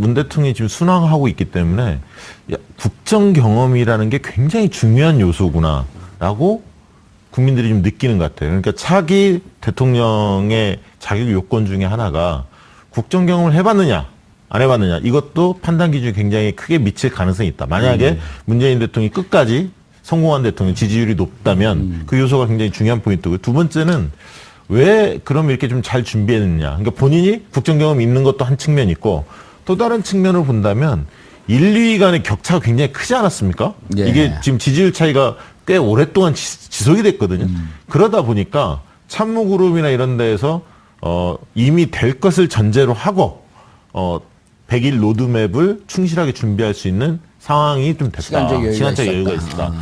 문 대통령이 지금 순항하고 있기 때문에 국정 경험이라는 게 굉장히 중요한 요소구나라고 국민들이 좀 느끼는 것 같아요. 그러니까 차기 대통령의 자격 요건 중에 하나가 국정 경험을 해봤느냐 안 해봤느냐, 이것도 판단 기준이 굉장히 크게 미칠 가능성이 있다. 만약에 문재인 대통령이 끝까지 성공한 대통령, 지지율이 높다면 그 요소가 굉장히 중요한 포인트고요. 두 번째는 왜 그럼 이렇게 좀 잘 준비했느냐. 그러니까 본인이 국정 경험이 있는 것도 한 측면 있고, 또 다른 측면을 본다면 1, 2위 간의 격차가 굉장히 크지 않았습니까? 예. 이게 지금 지지율 차이가 꽤 오랫동안 지속이 됐거든요. 그러다 보니까 참모그룹이나 이런 데에서 이미 될 것을 전제로 하고 100일 로드맵을 충실하게 준비할 수 있는 상황이 좀 됐다. 시간적 여유가 있었다.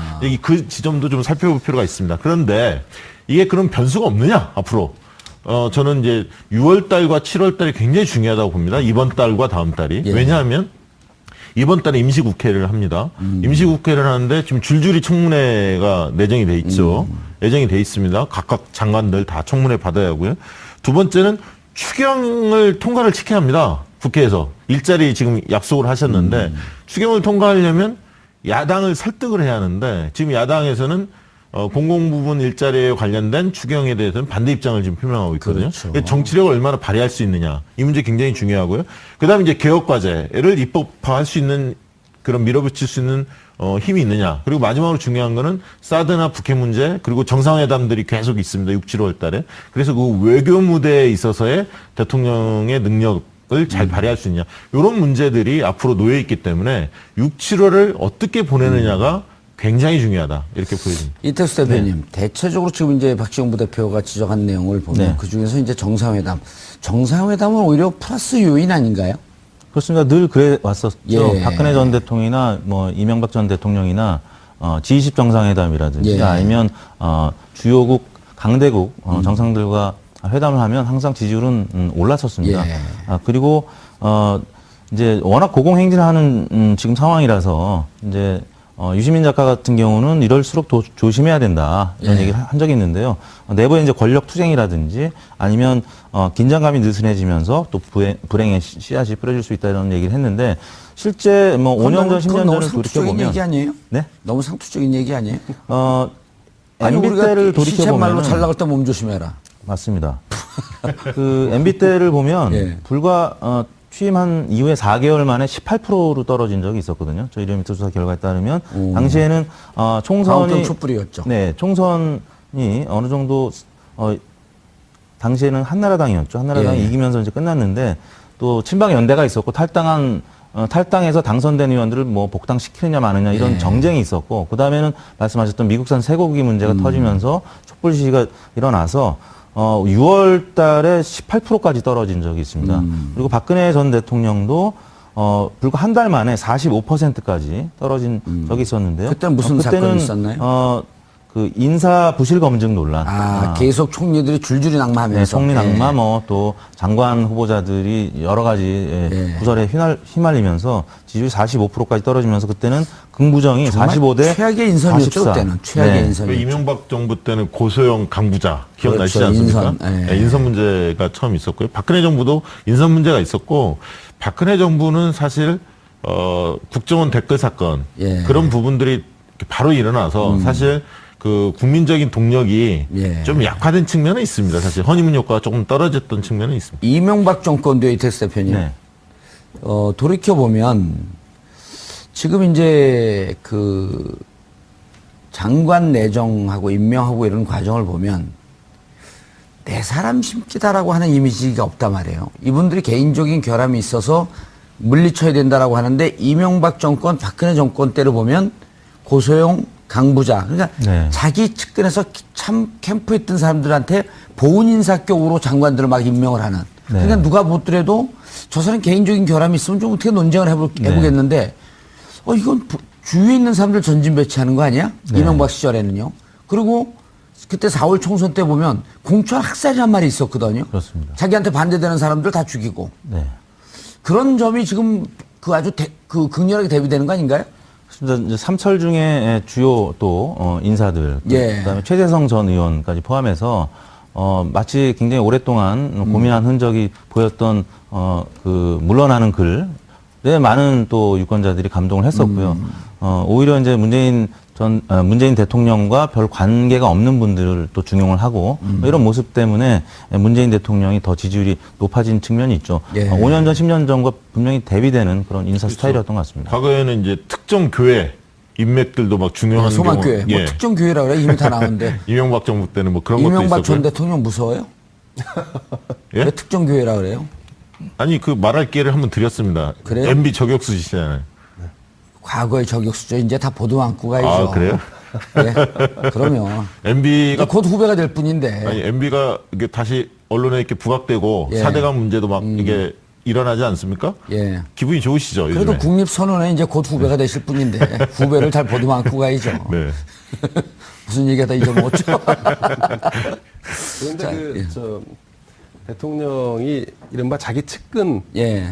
그 지점도 좀 살펴볼 필요가 있습니다. 그런데 이게 그럼 변수가 없느냐, 앞으로. 저는 이제 6월 달과 7월 달이 굉장히 중요하다고 봅니다. 이번 달과 다음 달이. 예. 왜냐하면 이번 달에 임시국회를 합니다. 임시국회를 하는데 지금 줄줄이 청문회가 내정이 돼 있죠. 예정이 돼 있습니다. 각각 장관들 다 청문회 받아야 하고요. 두 번째는 추경을 통과를 시켜야 합니다. 국회에서. 일자리 지금 약속을 하셨는데 추경을 통과하려면 야당을 설득을 해야 하는데, 지금 야당에서는 공공부문 일자리에 관련된 추경에 대해서는 반대 입장을 지금 표명하고 있거든요. 그렇죠. 정치력을 얼마나 발휘할 수 있느냐, 이 문제 굉장히 중요하고요. 그다음에 이제 개혁과제를 입법화할 수 있는, 그런 밀어붙일 수 있는 힘이 있느냐. 그리고 마지막으로 중요한 거는 사드나 북핵 문제, 그리고 정상회담들이 계속 있습니다. 6, 7월 달에. 그래서 그 외교 무대에 있어서의 대통령의 능력을 잘 발휘할 수 있냐. 이런 문제들이 앞으로 놓여 있기 때문에 6, 7월을 어떻게 보내느냐가 굉장히 중요하다, 이렇게 보여집니다. 이택수 대표님, 대체적으로 지금 이제 박지원 부대표가 지적한 내용을 보면 그 중에서 이제 정상회담은 오히려 플러스 요인 아닌가요? 그렇습니다. 늘 그래 왔었죠. 예. 박근혜 전 대통령이나 뭐 이명박 전 대통령이나 G20 정상회담이라든지 아니면 주요국 강대국 정상들과 회담을 하면 항상 지지율은 올랐었습니다. 예. 그리고 이제 워낙 고공행진을 하는 지금 상황이라서 이제 유시민 작가 같은 경우는 이럴수록 더 조심해야 된다, 이런 예. 얘기를 한 적이 있는데요. 내부에 이제 권력 투쟁이라든지 아니면 긴장감이 느슨해지면서 또 불행의 씨앗이 뿌려질 수 있다, 이런 얘기를 했는데, 실제 뭐 5년 전, 10년 전을 돌이켜보면, 얘기 아니에요? 네? 너무 상투적인 얘기 아니에요? MB 때를 돌이켜보면 시쳇말로 잘 나갈 때 몸 조심해라. 맞습니다. 그 MB 때를 보면 예. 불과 취임한 이후에 4개월 만에 18%로 떨어진 적이 있었거든요. 저희 리얼미터 조사 결과에 따르면 당시에는 총선이 촛불이었죠. 네, 총선이 어느 정도 당시에는 한나라당이었죠. 한나라당이 예. 이기면서 이제 끝났는데, 또 친박 연대가 있었고 탈당해서 당선된 의원들을 뭐 복당시키느냐 마느냐, 이런 예. 정쟁이 있었고, 그 다음에는 말씀하셨던 미국산 쇠고기 문제가 터지면서 촛불 시위가 일어나서 6월 달에 18%까지 떨어진 적이 있습니다. 그리고 박근혜 전 대통령도 불과 한 달 만에 45%까지 떨어진 적이 있었는데요. 그때는 무슨 사건이 있었나요? 그 인사 부실 검증 논란. 계속 총리들이 줄줄이 낙마하면서. 네, 총리 낙마, 또 장관 후보자들이 여러 가지 구설에 휘말리면서 지지율이 45%까지 떨어지면서, 그때는 긍부정이 45대 최악의 인선이었죠. 44. 그때는 최악의 인선이었죠. 이명박 정부 때는 고소영 강부자 기억나시지 그렇죠, 않습니까? 인선 문제가 처음 있었고요. 박근혜 정부도 인선 문제가 있었고, 박근혜 정부는 사실 국정원 댓글 사건, 그런 부분들이 바로 일어나서 사실 그 국민적인 동력이 좀 약화된 측면은 있습니다. 사실 허니문 효과가 조금 떨어졌던 측면은 있습니다. 이명박 정권도 이택수 대표님. 네. 돌이켜보면 지금 이제 그 장관 내정하고 임명하고 이런 과정을 보면 내 사람 심기다라고 하는 이미지가 없단 말이에요. 이분들이 개인적인 결함이 있어서 물리쳐야 된다라고 하는데, 이명박 정권, 박근혜 정권 때를 보면 고소영, 강부자, 그러니까 자기 측근에서 참 캠프에 있던 사람들한테 보훈 인사격으로 장관들을 막 임명을 하는. 그러니까 누가 보더라도 저 사람 개인적인 결함이 있으면 좀 어떻게 논쟁을 해보겠는데, 이건 주위에 있는 사람들 전진 배치하는 거 아니야? 이명박 시절에는요. 그리고 그때 4월 총선 때 보면 공천 학살이란 말이 있었거든요. 그렇습니다. 자기한테 반대되는 사람들 다 죽이고. 그런 점이 지금 아주 극렬하게 대비되는 거 아닌가요? 이제 삼철 중에 주요 또 인사들, 그다음에 최재성 전 의원까지 포함해서 마치 굉장히 오랫동안 고민한 흔적이 보였던 그 물러나는 글, 네, 많은 또 유권자들이 감동을 했었고요. 오히려 이제 문재인 대통령과 별 관계가 없는 분들을 또 중용을 하고 이런 모습 때문에 문재인 대통령이 더 지지율이 높아진 측면이 있죠. 예. 5년 전, 10년 전과 분명히 대비되는 그런 인사 스타일이었던 것 같습니다. 과거에는 이제 특정 교회 인맥들도 막 중요한 소망교회. 경우, 뭐 특정 교회라 그래 이미 다 나오는데. 이명박 정부 때는 뭐 그런 것도 이명박 전 있었고요. 대통령 무서워요? 예? 왜 특정 교회라 그래요? 아니 그 말할 기회를 한번 드렸습니다. 그래요? MB 저격수시잖아요. 과거의 저격수죠. 이제 다 보도 안고 가야죠. 아 그래요? 네. 그러면 MB가 곧 후배가 될 뿐인데. 아니 MB가 이게 다시 언론에 이렇게 부각되고 예. 4대강 문제도 막 이게 일어나지 않습니까? 예. 기분이 좋으시죠? 그래도 요즘에? 국립선언에 이제 곧 후배가 되실 뿐인데 후배를 잘 보도 안고 가야죠. 네. 무슨 얘기하다 잊어먹었죠? 그런데 대통령이 이른바 자기 측근을 예.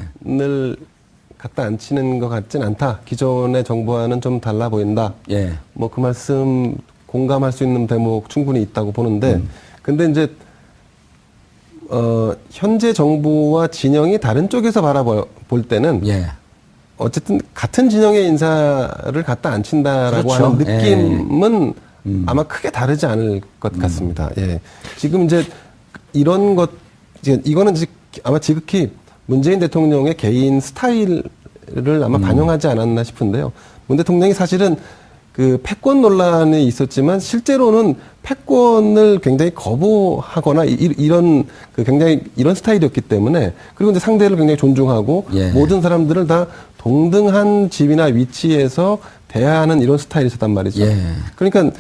갖다 앉히는 것 같진 않다. 기존의 정부와는 좀 달라 보인다. 예. 뭐 그 말씀 공감할 수 있는 대목 충분히 있다고 보는데, 근데 이제 현재 정부와 진영이 다른 쪽에서 바라볼 때는 예. 어쨌든 같은 진영의 인사를 갖다 앉힌다라고 그렇죠. 하는 느낌은 아마 크게 다르지 않을 것 같습니다. 예. 지금 이제 이런 것, 이거는 아마 지극히 문재인 대통령의 개인 스타일을 아마 반영하지 않았나 싶은데요. 문 대통령이 사실은 그 패권 논란이 있었지만 실제로는 패권을 굉장히 거부하거나 이런 그 굉장히 이런 스타일이었기 때문에, 그리고 이제 상대를 굉장히 존중하고 예. 모든 사람들을 다 동등한 집이나 위치에서 대하는 이런 스타일이 있었단 말이죠. 예. 그러니까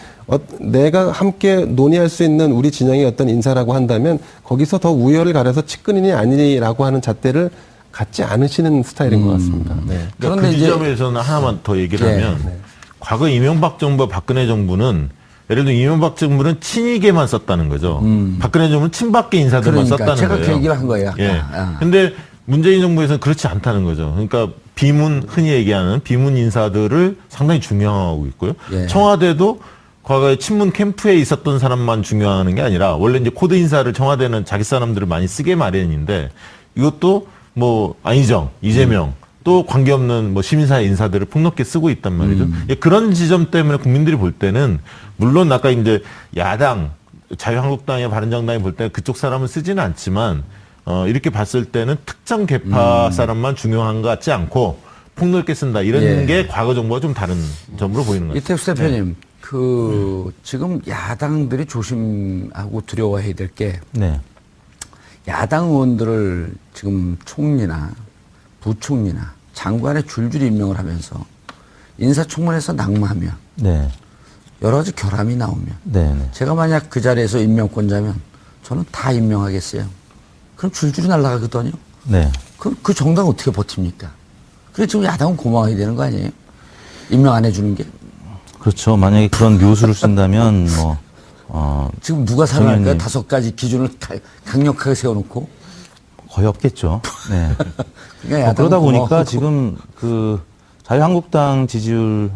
내가 함께 논의할 수 있는 우리 진영의 어떤 인사라고 한다면 거기서 더 우열을 가려서 측근이니 아니니라고 하는 잣대를 갖지 않으시는 스타일인 것 같습니다. 네. 그러니까 그런데 그 이제- 지점에서는 하나만 더 얘기를 예. 하면 과거 이명박 정부와 박근혜 정부는 예를 들어 이명박 정부는 친이계만 썼다는 거죠. 박근혜 정부는 친박계 인사들만 그러니까 썼다는 제가 거예요. 그 얘기를 한 거예요. 아까. 예. 아. 근데 문재인 정부에서는 그렇지 않다는 거죠. 그러니까 비문, 흔히 얘기하는 비문 인사들을 상당히 중요하고 있고요. 예. 청와대도 과거에 친문 캠프에 있었던 사람만 중요하는 게 아니라 원래 이제 코드 인사를 청와대는 자기 사람들을 많이 쓰게 마련인데 이것도 뭐 안희정, 이재명 또 관계없는 뭐 시민사회 인사들을 폭넓게 쓰고 있단 말이죠. 예, 그런 지점 때문에 국민들이 볼 때는 물론 아까 이제 야당 자유한국당이나 바른정당이 볼 때는 그쪽 사람을 쓰지는 않지만 이렇게 봤을 때는 특정 계파 사람만 중요한 것 같지 않고 폭넓게 쓴다 이런 예. 게 과거 정부와 좀 다른 점으로 보이는 것 같아요. 이태수 대표님, 지금 야당들이 조심하고 두려워해야 될 게 네. 야당 의원들을 지금 총리나 부총리나 장관에 줄줄이 임명을 하면서 인사청문회에서 낙마하면 네. 여러 가지 결함이 나오면 네. 네. 제가 만약 그 자리에서 임명권자면 저는 다 임명하겠어요. 그럼 줄줄이 날아가거든요. 네. 그럼 그 정당 어떻게 버팁니까? 그래 지금 야당은 고마워야 되는 거 아니에요? 임명 안 해주는 게. 그렇죠. 만약에 그런 묘수를 쓴다면 지금 누가 살아날까요? 당연히. 5가지 기준을 강력하게 세워놓고. 거의 없겠죠. 네. 그러니까 야당은 그러다 보니까 고마워하고. 지금 그 자유한국당 지지율을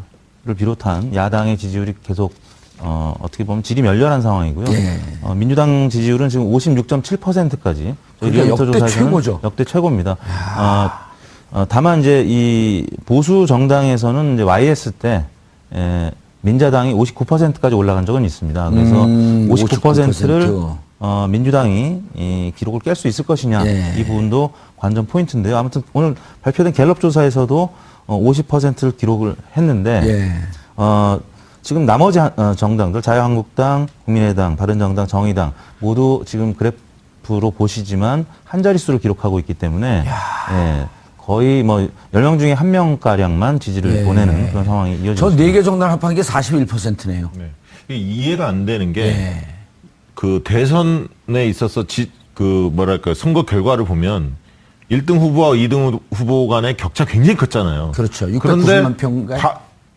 비롯한 야당의 지지율이 계속 어떻게 보면 질이 멸렬한 상황이고요. 예. 민주당 지지율은 지금 56.7%까지 저희 그러니까 리얼미터 역대 조사에서는 최고죠. 역대 최고입니다. 다만 이제 이 보수 정당에서는 이제 YS 때 민자당이 59%까지 올라간 적은 있습니다. 그래서 59%를 민주당이 이 기록을 깰 수 있을 것이냐 예. 이 부분도 관전 포인트인데요. 아무튼 오늘 발표된 갤럽 조사에서도 50%를 기록을 했는데 예. 지금 나머지 정당들 자유한국당, 국민의당, 바른정당, 정의당 모두 지금 그래프로 보시지만 한 자릿수를 기록하고 있기 때문에 예, 거의 뭐 10명 중에 1명가량만 지지를 예. 보내는 그런 상황이 이어지고 저 있습니다. 4개 정당 합한 게 41%네요. 네. 이게 이해가 안 되는 게 예. 그 대선에 있어서 뭐랄까 선거 결과를 보면 1등 후보와 2등 후보 간의 격차 굉장히 컸잖아요. 그렇죠. 690만 그런데 표인가요?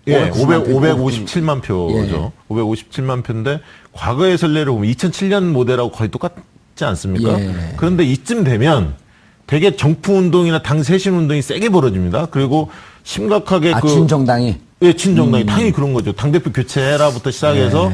예, 590만 557만 표죠. 557만 표인데 과거의 선례를 보면 2007년 모델하고 거의 똑같지 않습니까? 예. 그런데 이쯤 되면 되게 정프 운동이나 당 쇄신 운동이 세게 벌어집니다. 그리고 심각하게 친정당이. 예, 친정당이 당연히 그런 거죠. 당대표 교체해라부터 시작해서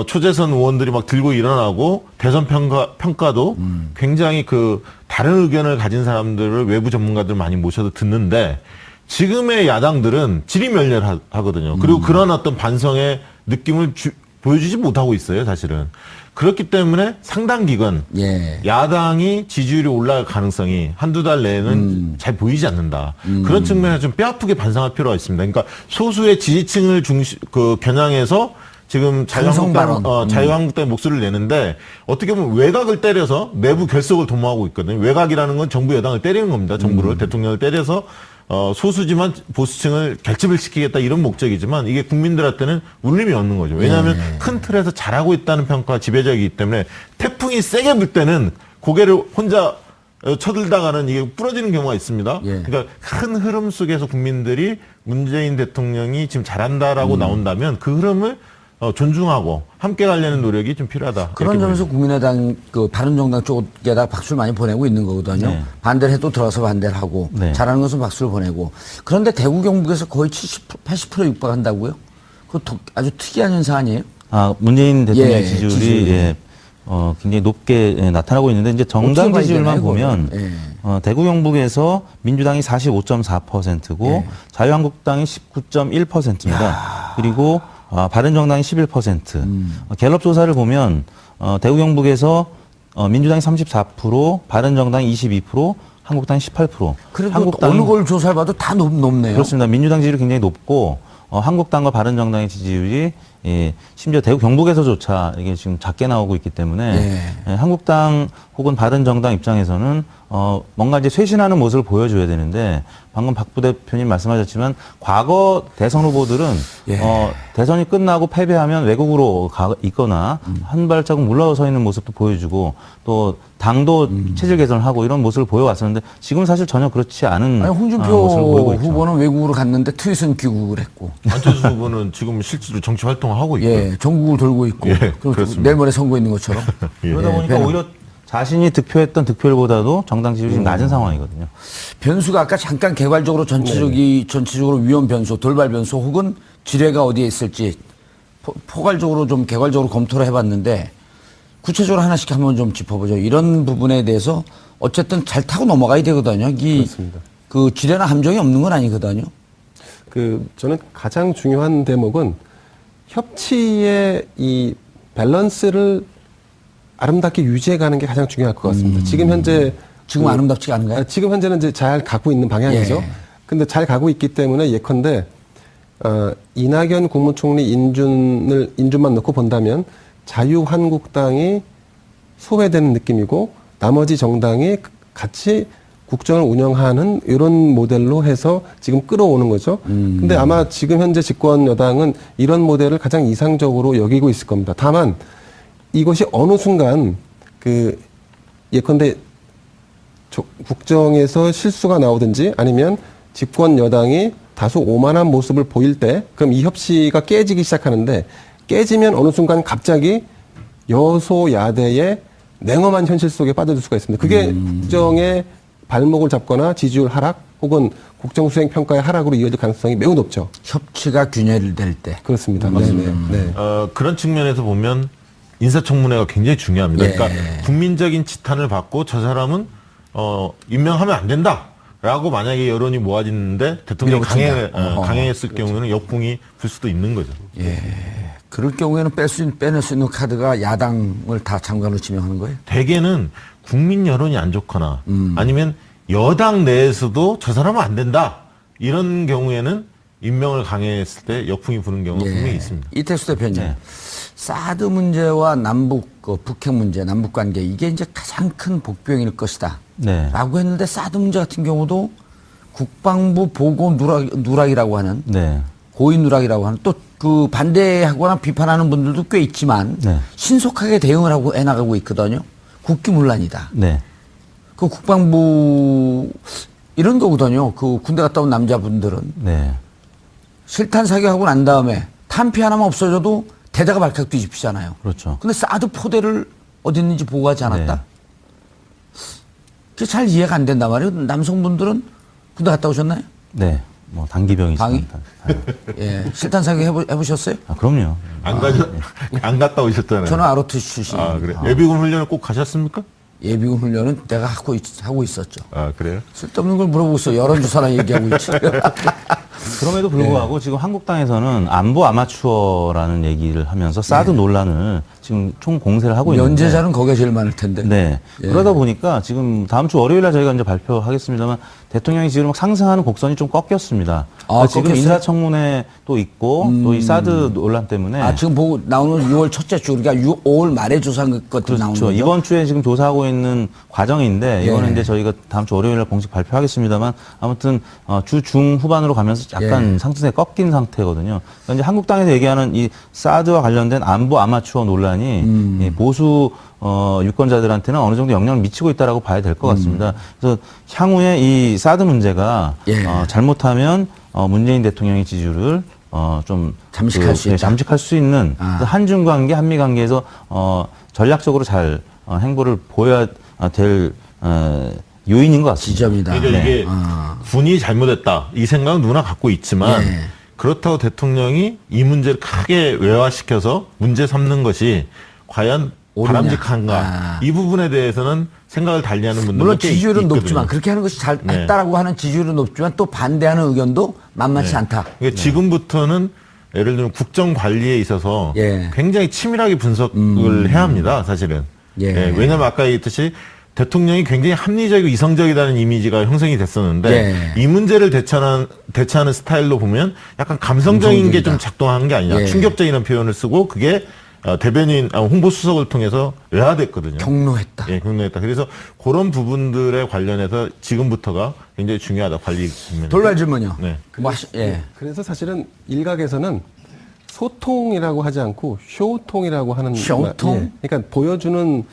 초재선 의원들이 막 들고 일어나고 대선 평가도 굉장히 그 다른 의견을 가진 사람들을 외부 전문가들 많이 모셔서 듣는데 지금의 야당들은 지리멸렬하거든요. 그리고 그런 어떤 반성의 느낌을 보여주지 못하고 있어요, 사실은. 그렇기 때문에 상당 기간 예. 야당이 지지율이 올라갈 가능성이 한두 달 내에는 잘 보이지 않는다. 그런 측면에서 좀 뼈아프게 반성할 필요가 있습니다. 그러니까 소수의 지지층을 겨냥해서 지금 자유한국당의 목소리를 내는데 어떻게 보면 외곽을 때려서 내부 결속을 도모하고 있거든요. 외곽이라는 건 정부 여당을 때리는 겁니다. 정부를 대통령을 때려서 소수지만 보수층을 결집을 시키겠다 이런 목적이지만 이게 국민들한테는 울림이 없는 거죠. 왜냐하면 큰 틀에서 잘하고 있다는 평가가 지배적이기 때문에 태풍이 세게 불 때는 고개를 혼자 쳐들다가는 이게 부러지는 경우가 있습니다. 그러니까 큰 흐름 속에서 국민들이 문재인 대통령이 지금 잘한다라고 나온다면 그 흐름을 존중하고 함께 가려는 노력이 좀 필요하다. 그런 점에서 국민의당, 바른정당 쪽에다 박수를 많이 보내고 있는 거거든요. 네. 반대를 해도 들어서 반대를 하고, 네. 잘하는 것은 박수를 보내고. 그런데 대구 경북에서 거의 80% 육박한다고요? 그거 아주 특이한 현상 아니에요? 문재인 대통령의 예, 지지율이 지지율. 굉장히 높게 나타나고 있는데 이제 정당 어떻게 지지율만 봐야 되나요, 보면 대구 경북에서 민주당이 45.4%고 자유한국당이 19.1%입니다. 그리고 바른정당이 11%. 갤럽 조사를 보면 대구 경북에서 민주당이 34%, 바른정당이 22%, 한국당이 18%. 그래도 어느 걸 조사를 봐도 다 높네요. 그렇습니다. 민주당 지지율이 굉장히 높고 한국당과 바른정당의 지지율이 심지어 대구 경북에서조차 이게 지금 작게 나오고 있기 때문에 한국당 혹은 바른정당 입장에서는 뭔가 이제 쇄신하는 모습을 보여줘야 되는데 방금 박 부대표님 말씀하셨지만 과거 대선 후보들은 대선이 끝나고 패배하면 외국으로 있거나 한 발자국 물러서 있는 모습도 보여주고 또 당도 체질 개선을 하고 이런 모습을 보여왔었는데 지금 사실 전혀 그렇지 않은 홍준표 모습을 보이고 있죠. 후보는 외국으로 갔는데 트윗은 귀국을 했고. 안철수 후보는 지금 실제로 정치 활동을 하고 있고. 예, 전국을 돌고 있고. 그렇습니다. 내일 모레 선거 있는 것처럼. 그러다 보니까 오히려 자신이 득표했던 득표율보다도 정당 지지율이 지금 낮은 상황이거든요. 변수가 아까 잠깐 개괄적으로 전체적으로 위험 변수, 돌발 변수 혹은 지뢰가 어디에 있을지 포괄적으로 좀 개괄적으로 검토를 해봤는데 구체적으로 하나씩 한번 좀 짚어보죠. 이런 부분에 대해서 어쨌든 잘 타고 넘어가야 되거든요. 그렇습니다. 그 지뢰나 함정이 없는 건 아니거든요. 저는 가장 중요한 대목은 협치의 이 밸런스를 아름답게 유지해가는 게 가장 중요할 것 같습니다. 지금 현재 지금 아름답지가 않은가요? 지금 현재는 이제 잘 가고 있는 방향이죠. 근데 잘 가고 있기 때문에 예컨대 이낙연 국무총리 인준만 놓고 본다면 자유한국당이 소외되는 느낌이고 나머지 정당이 같이 국정을 운영하는 이런 모델로 해서 지금 끌어오는 거죠. 근데 아마 지금 현재 집권 여당은 이런 모델을 가장 이상적으로 여기고 있을 겁니다. 다만 이것이 어느 순간 예컨대 국정에서 실수가 나오든지 아니면 집권 여당이 다소 오만한 모습을 보일 때 그럼 이 협치가 깨지기 시작하는데 깨지면 어느 순간 갑자기 여소야대의 냉엄한 현실 속에 빠져들 수가 있습니다. 그게 국정의 발목을 잡거나 지지율 하락 혹은 국정수행 평가의 하락으로 이어질 가능성이 매우 높죠. 협치가 균열될 때. 그렇습니다. 네. 그런 측면에서 보면 인사청문회가 굉장히 중요합니다. 그러니까 국민적인 지탄을 받고 저 사람은 임명하면 안 된다라고 만약에 여론이 모아지는데 대통령이 강행했을 경우에는 역풍이 불 수도 있는 거죠. 그럴 경우에는 빼낼 수 있는 카드가 야당을 다 장관으로 지명하는 거예요? 대개는 국민 여론이 안 좋거나 아니면 여당 내에서도 저 사람은 안 된다 이런 경우에는 임명을 강행했을 때 역풍이 부는 경우가 분명히 있습니다. 이택수 대표님, 사드 문제와 북핵 문제, 남북 관계 이게 이제 가장 큰 복병일 것이다. 라고 했는데 사드 문제 같은 경우도 국방부 보고 누락이라고 하는 고위 누락이라고 하는 또 그 반대하거나 비판하는 분들도 꽤 있지만 신속하게 대응을 하고 해나가고 있거든요. 국기문란이다. 그 국방부 이런 거거든요. 그 군대 갔다 온 남자분들은 실탄 사격하고 난 다음에 탄피 하나만 없어져도 대다가 발칵 뒤집히잖아요. 그렇죠. 근데 사드 포대를 어디 있는지 보고하지 않았다. 그게 잘 이해가 안 된단 말이에요. 남성분들은 군대 갔다 오셨나요? 뭐 단기병이 방위? 있습니다. 예, 실탄 사격 해보셨어요? 아, 그럼요. 안 갔다 오셨잖아요. 저는 ROT 출신. 아, 그래. 예비군 훈련을 꼭 가셨습니까? 예비군 훈련은 내가 하고 있었죠. 아, 그래요? 쓸데없는 걸 물어보고 있어. 여론조사나 얘기하고 있지. 그럼에도 불구하고 지금 한국당에서는 안보 아마추어라는 얘기를 하면서 사드 논란을 지금 총 공세를 하고 있는데 연재자는 거기가 제일 많을 텐데. 네. 예. 그러다 보니까 지금 다음 주 월요일 날 저희가 이제 발표하겠습니다만 대통령이 지금 막 상승하는 곡선이 좀 꺾였습니다. 그러니까 지금 꺾였어요? 인사청문회 또 있고 또 이 사드 논란 때문에 아, 지금 보고 나오는 6월 첫째 주, 그러니까 5월 말에 조사한 것들이 나오는 그렇죠. 거죠? 이번 주에 지금 조사하고 있는 과정인데 이거는 예. 이제 저희가 다음 주 월요일 날 공식 발표하겠습니다만 아무튼 주 중후반으로 가면서 약간 예. 상승세 꺾인 상태거든요. 그러니까 이제 한국당에서 얘기하는 이 사드와 관련된 안보 아마추어 논란이 이 보수 유권자들한테는 어느 정도 영향을 미치고 있다라고 봐야 될 것 같습니다. 그래서 향후에 이 사드 문제가 예. 잘못하면 문재인 대통령의 지지율을 좀 잠식할 수 있다. 잠식할 수 있는 아. 그 한중 관계, 한미 관계에서 전략적으로 잘 행보를 보여야 될 요인인 것 같습니다. 지점이다. 그러니까 네. 이게 군이 잘못했다 이 생각은 누구나 갖고 있지만 예. 그렇다고 대통령이 이 문제를 크게 외화시켜서 문제 삼는 것이 과연 옳으냐. 바람직한가 아. 이 부분에 대해서는 생각을 달리하는 분들 물론 지지율은 높지만 그렇게 하는 것이 잘 네. 했다라고 하는 지지율은 높지만 또 반대하는 의견도 만만치 않다. 그러니까 지금부터는 예를 들면 국정 관리에 있어서 예. 굉장히 치밀하게 분석을 해야 합니다. 사실은. 예. 왜냐하면 아까 얘기했듯이 대통령이 굉장히 합리적이고 이성적이라는 이미지가 형성이 됐었는데 예. 이 문제를 대처하는 스타일로 보면 약간 감성적인 게 좀 감성적이다. 작동하는 게 아니냐. 예. 충격적이라는 표현을 쓰고 그게 대변인, 홍보수석을 통해서 외화됐거든요. 경로했다. 예, 경로했다. 그래서 그런 부분들에 관련해서 지금부터가 굉장히 중요하다. 관리 측면에서. 돌발 질문요. 네. 예. 그래서 사실은 일각에서는 소통이라고 하지 않고 쇼통이라고 하는 쇼통? 예. 그러니까 보여주는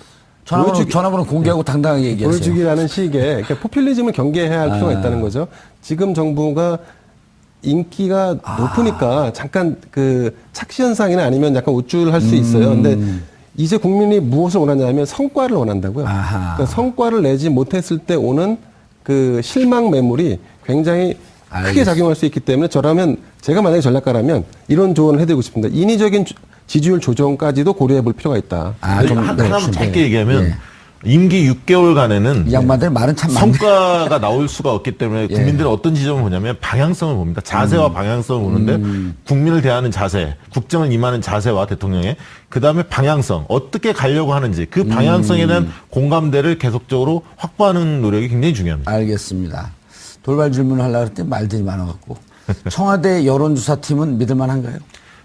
전화번호 공개하고 당당하게 얘기하세요. 보여주기라는 식의 그러니까 포퓰리즘을 경계해야 할 필요가 있다는 거죠. 지금 정부가 인기가 높으니까 잠깐 그 착시 현상이나 아니면 약간 우쭐할 수 있어요. 근데 이제 국민이 무엇을 원하냐면 성과를 원한다고요. 아하. 그러니까 성과를 내지 못했을 때 오는 그 실망 매물이 굉장히 크게 알겠습니다. 작용할 수 있기 때문에 저라면 제가 만약에 전략가라면 이런 조언을 해드리고 싶습니다. 인위적인 지지율 조정까지도 고려해 볼 필요가 있다. 하나만 짧게 얘기하면 예. 임기 6개월간에는 이 양반들 말은 참 많네. 성과가 나올 수가 없기 때문에 예. 국민들은 어떤 지점을 보냐면 방향성을 봅니다. 자세와 방향성을 보는데 국민을 대하는 자세, 국정을 임하는 자세와 대통령의 그다음에 방향성, 어떻게 가려고 하는지 그 방향성에 대한 공감대를 계속적으로 확보하는 노력이 굉장히 중요합니다. 알겠습니다. 돌발 질문을 하려고 했더니 말들이 많아갖고. 청와대 여론조사팀은 믿을만한가요?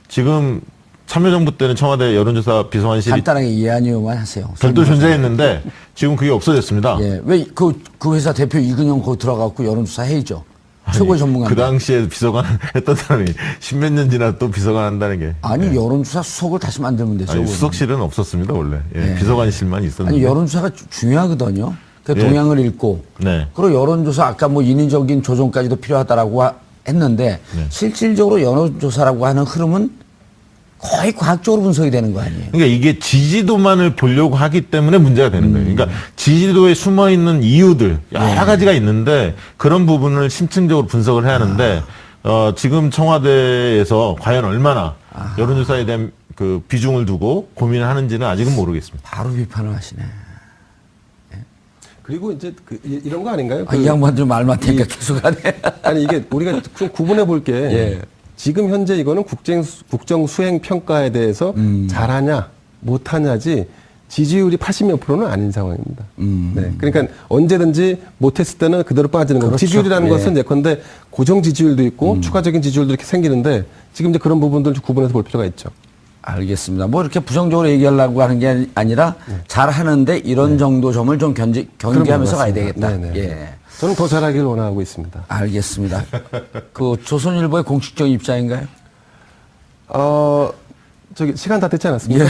지금 참여정부 때는 청와대 여론조사 비서관실이 간단하게 예 아니요만 하세요. 별도 존재했는데 지금 그게 없어졌습니다. 예. 왜 그 회사 대표 이근영 거기 들어가고 여론조사 해야죠. 최고의 전문가. 그 당시에 비서관 했던 사람이 십몇 년 지나 또 비서관 한다는 게. 아니 여론조사 수석을 다시 만들면 되죠. 아니, 수석실은 없었습니다, 원래. 예, 예. 비서관실만 있었는데. 아니 여론조사가 중요하거든요. 그 예. 동향을 읽고 네. 그리고 여론조사 아까 뭐 인위적인 조정까지도 필요하다라고 했는데 네. 실질적으로 여론조사라고 하는 흐름은 거의 과학적으로 분석이 되는 거 아니에요? 그러니까 이게 지지도만을 보려고 하기 때문에 문제가 되는 거예요. 그러니까 지지도에 숨어 있는 이유들 여러 가지가 있는데 그런 부분을 심층적으로 분석을 해야 하는데 지금 청와대에서 과연 얼마나 여론조사에 대한 그 비중을 두고 고민을 하는지는 아직은 모르겠습니다. 바로 비판을 하시네. 그리고 이제 이런 거 아닌가요? 이 양반들 말 많으니까 계속 하네. 아니 이게 우리가 좀 구분해 볼 게 예. 지금 현재 이거는 국정 수행 평가에 대해서 잘하냐 못하냐지 지지율이 80몇 %는 아닌 상황입니다. 네. 그러니까 언제든지 못했을 때는 그대로 빠지는 거고 그렇죠. 지지율이라는 예. 것은 예컨대 고정 지지율도 있고 추가적인 지지율도 이렇게 생기는데 지금 이제 그런 부분들 좀 구분해서 볼 필요가 있죠. 알겠습니다. 뭐 이렇게 부정적으로 얘기하려고 하는 게 아니라 잘하는데 이런 정도 점을 좀 경계하면서 가야 되겠다. 네네. 예. 저는 더 잘하길 원하고 있습니다. 알겠습니다. 그 조선일보의 공식적인 입장인가요? 저기 시간 다 됐지 않았습니까?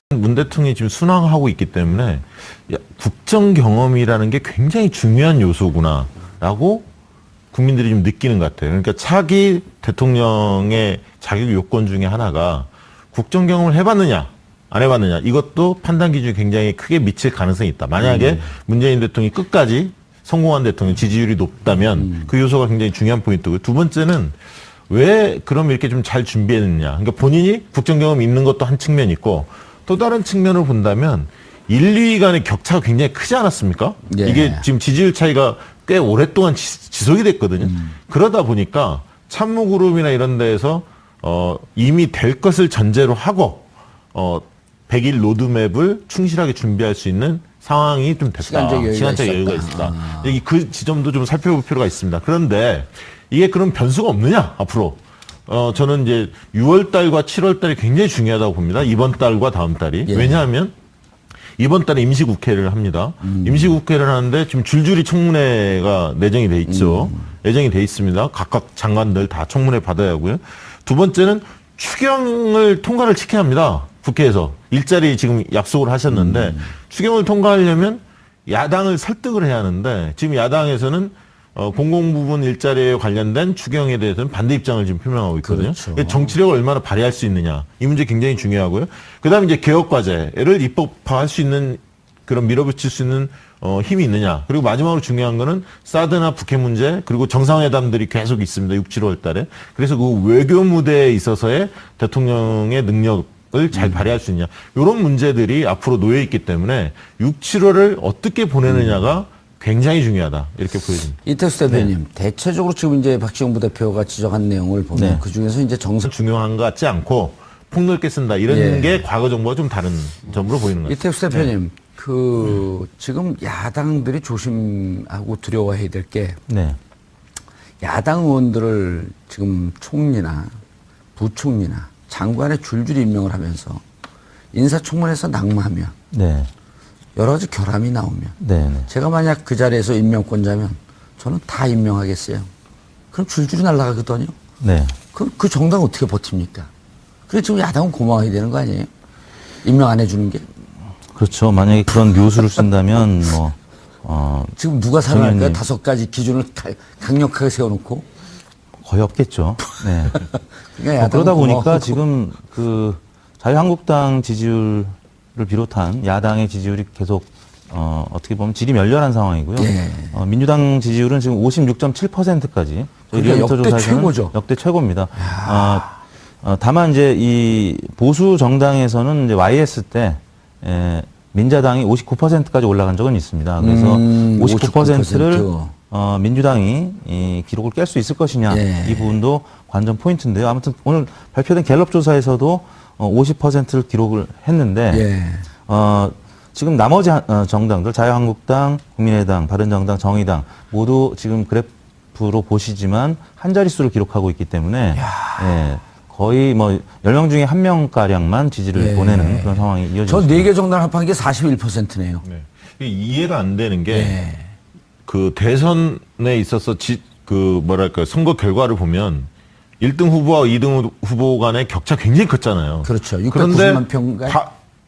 네. 문 대통령이 지금 순항하고 있기 때문에 국정 경험이라는 게 굉장히 중요한 요소구나라고 국민들이 좀 느끼는 것 같아요. 그러니까 차기 대통령의 자격 요건 중에 하나가 국정 경험을 해봤느냐 안 해봤느냐 이것도 판단 기준이 굉장히 크게 미칠 가능성이 있다. 만약에 문재인 대통령이 끝까지 성공한 대통령, 지지율이 높다면 그 요소가 굉장히 중요한 포인트고요. 두 번째는 왜 그럼 이렇게 좀 잘 준비했느냐. 그러니까 본인이 국정 경험이 있는 것도 한 측면이 있고 또 다른 측면을 본다면 1, 2위 간의 격차가 굉장히 크지 않았습니까? 예. 이게 지금 지지율 차이가 꽤 오랫동안 지속이 됐거든요. 그러다 보니까 참모그룹이나 이런 데에서 이미 될 것을 전제로 하고 100일 로드맵을 충실하게 준비할 수 있는 상황이 좀 됐다. 시간적 여유가 있다. 여기 그 지점도 좀 살펴볼 필요가 있습니다. 그런데 이게 그럼 변수가 없느냐 앞으로? 저는 이제 6월 달과 7월 달이 굉장히 중요하다고 봅니다. 이번 달과 다음 달이. 예. 왜냐하면 이번 달에 임시국회를 합니다. 임시국회를 하는데 지금 줄줄이 청문회가 내정이 돼 있죠. 예정이 돼 있습니다. 각각 장관들 다 청문회 받아야 하고요. 두 번째는 추경을 통과를 시켜야 합니다. 국회에서. 일자리 지금 약속을 하셨는데 추경을 통과하려면 야당을 설득을 해야 하는데 지금 야당에서는 공공부문 일자리에 관련된 추경에 대해서는 반대 입장을 지금 표명하고 있거든요. 그렇죠. 정치력을 얼마나 발휘할 수 있느냐. 이 문제 굉장히 중요하고요. 그 다음에 이제 개혁과제를 입법화할 수 있는 그런 밀어붙일 수 있는 힘이 있느냐. 그리고 마지막으로 중요한 거는 사드나 북핵 문제 그리고 정상회담들이 계속 있습니다. 6, 7월 달에. 그래서 그 외교 무대에 있어서의 대통령의 능력을 잘 발휘할 수 있냐. 이런 문제들이 앞으로 놓여 있기 때문에 6, 7월을 어떻게 보내느냐가 굉장히 중요하다. 이렇게 보여집니다. 이택수 대표님, 대체적으로 지금 이제 박지원 부대표가 지적한 내용을 보면 네. 그 중에서 이제 정상 중요한 것 같지 않고 폭넓게 쓴다. 이런 예. 게 과거 정부와 좀 다른 점으로 보이는 것 같습니다. 이택수 대표님, 지금 야당들이 조심하고 두려워해야 될 게 네. 야당 의원들을 지금 총리나 부총리나 장관에 줄줄이 임명을 하면서 인사청문회에서 낙마하면 네. 여러 가지 결함이 나오면 네. 네. 제가 만약 그 자리에서 임명권자면 저는 다 임명하겠어요. 그럼 줄줄이 날아가거든요. 네. 그럼 그 정당 어떻게 버팁니까? 그래 지금 야당은 고마워야 되는 거 아니에요? 임명 안 해주는 게. 그렇죠. 만약에 그런 묘수를 쓴다면 지금 누가 살아날까요? 정의원님. 5가지 기준을 강력하게 세워놓고. 거의 없겠죠. 네. 그러니까 야당은 그러다 보니까 고마워하고. 지금 그 자유한국당 지지율을 비롯한 야당의 지지율이 계속 어떻게 보면 질이 멸렬한 상황이고요. 예. 민주당 지지율은 지금 56.7%까지 저희 그러니까 리얼미터 역대 조사에서는 최고죠. 역대 최고입니다. 다만 이제 이 보수 정당에서는 이제 YS 때 민자당이 59%까지 올라간 적은 있습니다. 그래서 59%를 민주당이 이 기록을 깰 수 있을 것이냐 예. 이 부분도 관전 포인트인데요. 아무튼 오늘 발표된 갤럽 조사에서도 50%를 기록을 했는데 예. 지금 나머지 정당들 자유한국당, 국민의당, 바른정당, 정의당 모두 지금 그래프로 보시지만 한 자릿수를 기록하고 있기 때문에 예, 거의 뭐 10명 중에 1명가량만 지지를 예. 보내는 그런 상황이 이어지고 저 있습니다. 4개 정당 합한 게 41%네요. 네. 이해가 안 되는 게 예. 그 대선에 있어서 선거 결과를 보면 1등 후보와 2등 후보 간의 격차 굉장히 컸잖아요. 그렇죠. 그런데 690만 표인가요?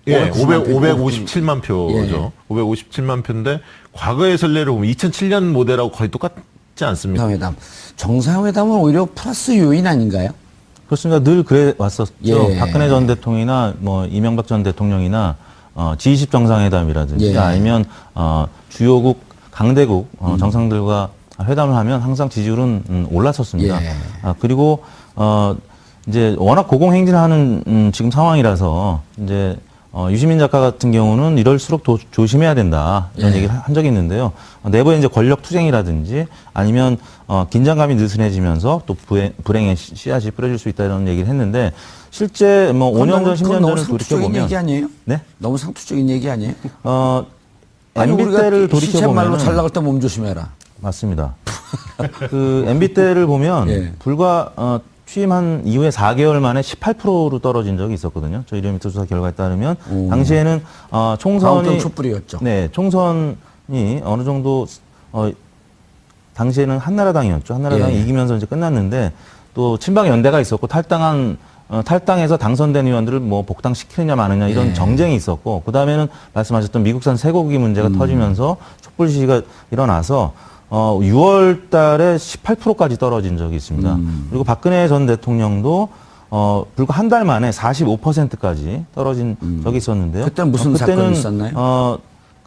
557만 표죠. 557만 표인데 과거의 선례를 보면 2007년 모델하고 거의 똑같지 않습니까? 정상회담. 정상회담은 오히려 플러스 요인 아닌가요? 그렇습니다. 늘 그래 왔었죠. 예. 박근혜 전 대통령이나 뭐 이명박 전 대통령이나 G20 정상회담이라든지 예. 아니면 주요국 강대국 정상들과 회담을 하면 항상 지지율은 올랐었습니다. 예. 그리고 이제 워낙 고공행진하는 지금 상황이라서 이제 유시민 작가 같은 경우는 이럴수록 더 조심해야 된다 이런 예. 얘기를 한 적이 있는데요. 내부에 이제 권력 투쟁이라든지 아니면 긴장감이 느슨해지면서 또 불행의 씨앗이 뿌려질 수 있다 이런 얘기를 했는데 실제 뭐 5년 전, 10년 전을 돌이켜 보면 얘기 아니에요? 네? 너무 상투적인 얘기 아니에요? MB 우리가 때를 돌이켜 시쳇말로 보면 잘 나갈 때 몸 조심해라. 맞습니다. 그 MB 때를 보면 예. 불과 취임한 이후에 4개월 만에 18%로 떨어진 적이 있었거든요. 저희 리얼미터 조사 결과에 따르면 당시에는 총선이 다음 촛불이었죠. 네, 총선이 어느 정도 당시에는 한나라당이었죠. 한나라당이 예. 이기면서 이제 끝났는데 또 친박 연대가 있었고 탈당해서 당선된 의원들을 뭐 복당시키느냐 마느냐 이런 예. 정쟁이 있었고 그 다음에는 말씀하셨던 미국산 쇠고기 문제가 터지면서 촛불 시위가 일어나서 6월 달에 18%까지 떨어진 적이 있습니다. 그리고 박근혜 전 대통령도 불과 한 달 만에 45%까지 떨어진 적이 있었는데요. 그때는 무슨 사건이 있었나요?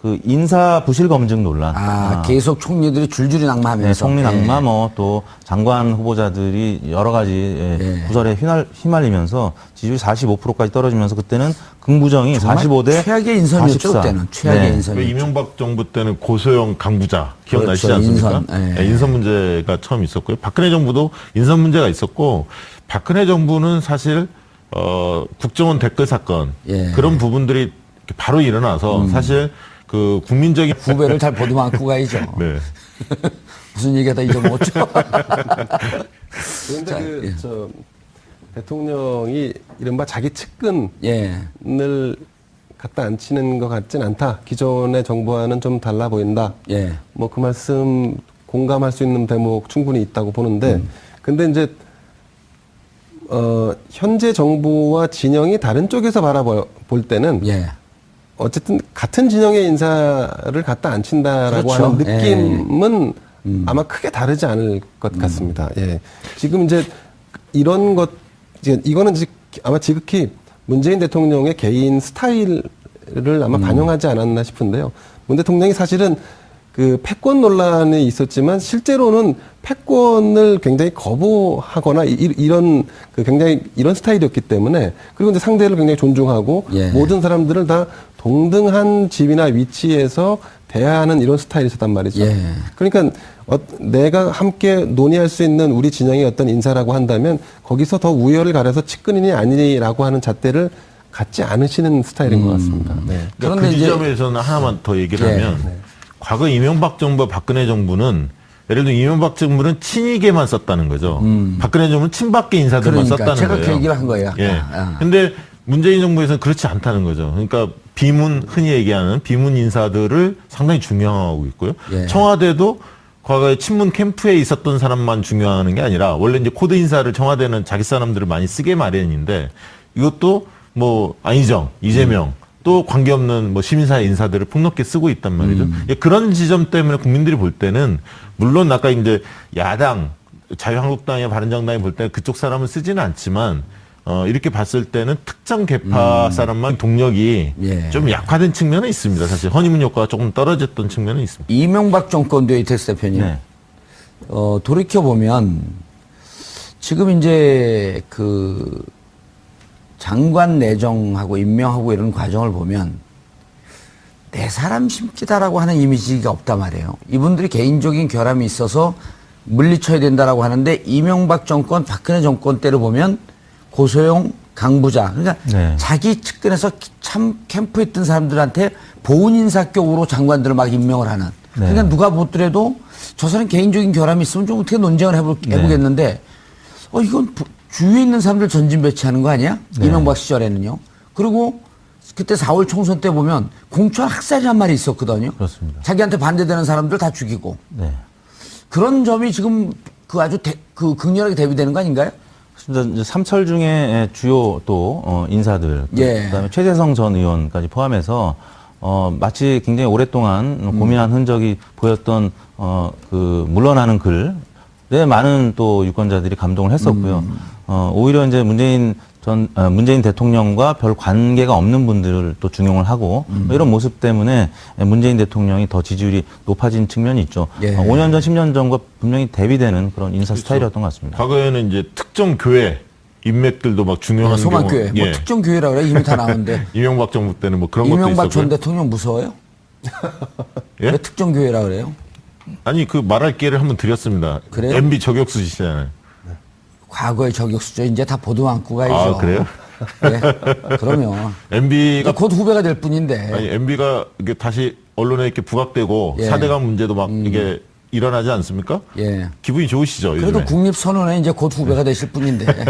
그 인사 부실 검증 논란. 계속 총리들이 줄줄이 낙마하면서. 네, 총리 낙마, 또 장관 후보자들이 여러 가지 구설에 휘말리면서 지지율이 45%까지 떨어지면서 그때는 긍부정이 45대 최악의 인선이었죠, 44. 그때는. 최악의 인선이었죠. 이명박 정부 때는 고소영 강부자 기억나시지 그렇죠, 않습니까? 인선. 네, 인선 문제가 처음 있었고요. 박근혜 정부도 인선 문제가 있었고, 박근혜 정부는 사실 국정원 댓글 사건 그런 부분들이 이렇게 바로 일어나서 사실 그 국민적인 후배를 잘 보듬어 안고 가야죠. 네. 무슨 얘기하다 잊어먹었죠? 그런데 대통령이 이른바 자기 측근을 갖다 앉히는 것 같진 않다. 기존의 정부와는 좀 달라 보인다. 뭐 그 말씀 공감할 수 있는 대목 충분히 있다고 보는데, 근데 이제 현재 정부와 진영이 다른 쪽에서 바라볼 때는 어쨌든 같은 진영의 인사를 갖다 앉힌다라고 그렇죠. 하는 느낌은 아마 크게 다르지 않을 것 같습니다. 지금 이제 이런 것, 이거는 아마 지극히 문재인 대통령의 개인 스타일을 아마 반영하지 않았나 싶은데요. 문 대통령이 사실은 그 패권 논란이 있었지만 실제로는 패권을 굉장히 거부하거나 이런 굉장히 이런 스타일이었기 때문에, 그리고 이제 상대를 굉장히 존중하고 모든 사람들을 다 동등한 지위나 위치에서 대하는 이런 스타일이었단 말이죠. 그러니까 내가 함께 논의할 수 있는 우리 진영의 어떤 인사라고 한다면 거기서 더 우열을 가려서 측근이니 아니라고 하는 잣대를 갖지 않으시는 스타일인 것 같습니다. 그러니까 그런데 그 이제 지점에서는 하나만 더 얘기를 하면 과거 이명박 정부와 박근혜 정부는 예를 들어 이명박 정부는 친이계만 썼다는 거죠. 박근혜 정부는 친박계 인사들만 썼다는 제가 거예요. 그 얘기를 한 거예요. 근데 문재인 정부에서는 그렇지 않다는 거죠. 그러니까 비문, 흔히 얘기하는 비문 인사들을 상당히 중요하고 있고요. 청와대도 과거에 친문 캠프에 있었던 사람만 중요하는 게 아니라 원래 이제 코드 인사를 청와대는 자기 사람들을 많이 쓰게 마련인데, 이것도 뭐 안희정, 이재명 또 관계없는 뭐 시민사회 인사들을 폭넓게 쓰고 있단 말이죠. 그런 지점 때문에 국민들이 볼 때는 물론 아까 이제 야당 자유한국당이나 바른정당이 볼 때는 그쪽 사람을 쓰지는 않지만 이렇게 봤을 때는 특정 계파 사람만 동력이 좀 약화된 측면은 있습니다. 사실 허니문 효과가 조금 떨어졌던 측면은 있습니다. 이명박 정권도 이택스 대표님. 돌이켜보면 지금 이제 그 장관 내정하고 임명하고 이런 과정을 보면 내 사람 심기다라고 하는 이미지가 없단 말이에요. 이분들이 개인적인 결함이 있어서 물리쳐야 된다라고 하는데, 이명박 정권, 박근혜 정권 때를 보면 고소영, 강부자, 그러니까 자기 측근에서 참 캠프에 있던 사람들한테 보훈 인사격으로 장관들을 막 임명을 하는. 그러니까 누가 보더라도 저 사람 개인적인 결함이 있으면 좀 어떻게 논쟁을 해보겠는데, 이건 주위에 있는 사람들 전진 배치하는 거 아니야? 이명박 시절에는요. 그리고 그때 4월 총선 때 보면 공천 학살이 한 마리 있었거든요. 그렇습니다. 자기한테 반대되는 사람들 다 죽이고. 그런 점이 지금 그 아주 극렬하게 대비되는 거 아닌가요? 이제 삼철 중에 주요 또 인사들, 그다음에 최재성 전 의원까지 포함해서 마치 굉장히 오랫동안 고민한 흔적이 보였던 그 물러나는 글에 많은 또 유권자들이 감동을 했었고요. 오히려 이제 문재인 대통령과 별 관계가 없는 분들을 또 중용을 하고 이런 모습 때문에 문재인 대통령이 더 지지율이 높아진 측면이 있죠. 5년 전, 10년 전과 분명히 대비되는 그런 인사 스타일이었던 것 같습니다. 과거에는 이제 특정 교회 인맥들도 막 중요한 소망교회. 뭐 특정 교회라 그래. 이미 다 나오는데. 이명박 정부 때는 뭐 그런 것도 있었고요. 이명박 전 대통령 무서워요? 왜 특정 교회라 그래요? 아니 그 말할 기회를 한번 드렸습니다. 그래요? MB 저격수시잖아요. 과거의 저격수죠. 이제 다 보도 안고 가야죠. 그래요? 그러면. MB가 곧 후배가 될 뿐인데. 아니 MB가 이게 다시 언론에 이렇게 부각되고 4대강 문제도 막 이게 일어나지 않습니까? 기분이 좋으시죠? 그래도 요즘에? 국립선언에 이제 곧 후배가 되실 뿐인데.